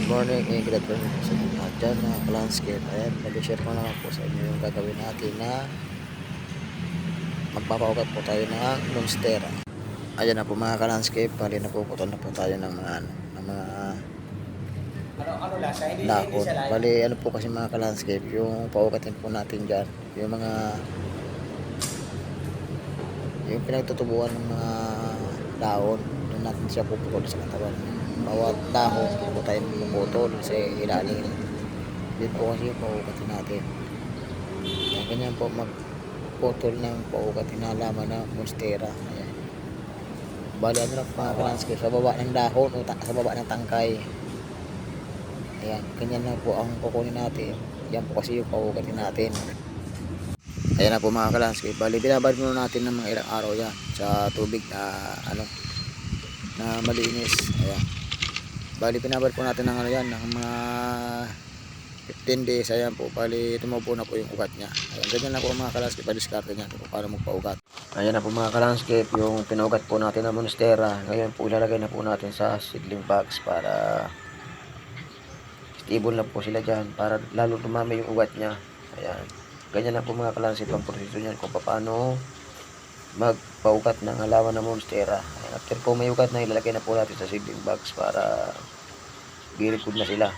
Good morning and good afternoon po sa inyo lahat dyan na landscape. Ayan, nag-share ko naman po sa inyo yung gagawin natin na magpapaugat po tayo ng monstera. Ayan na po mga ka-landscape, bali na po putol na po tayo ng mga Ano lasa? Hindi dahon. siya live. Bali ano po kasi mga ka-landscape, yung paugatin po natin dyan, yung pinagtutubuan ng mga dahon, doon natin siya puputol sa katawan. Bawat dahon po tayo puputol sa ilalim. Yun po kasi yung paugatin natin. Yan, ganyan po magputol ng paugatin na laman na monstera. Ayan. Bali ano lang mga ka-landscape, sa baba ng dahon o sa baba ng tangkay. Ayan, ganyan lang po ang kukunin natin. Yan po kasi yung paugatin natin. Ayan na po mga ka-landscape. Bali binabad muna natin ng mga ilang araw yan sa tubig na malinis. Ayan. Bali pinabad po natin ng ng mga 15 days. Ayan po, bali tumubo na po yung ugat niya. Ayan, ganyan na po mga ka-landscape, pa-discarte niya kung paano magpaugat. Ayan na po mga ka-landscape, yung pinugat po natin na monstera. Ngayon po ilalagay na po natin sa seedling bags para stable na po sila dyan, para lalo dumami yung ugat niya. Ayan, ganyan na po mga ka-landscape ang proseso niyan kung paano magpaugat ng halaman ng monstera. Ayan, after po may ugat na, ilalagay na po natin sa seedling bags para very good na sila.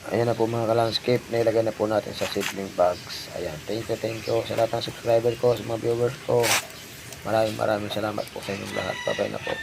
Ayan na po mga ka-landscape, nailagay na po natin sa seedling bags. Ayan, thank you sa lahat ng subscriber ko, sa mga viewers ko. Maraming salamat po sa inyong lahat. Bye-bye na po.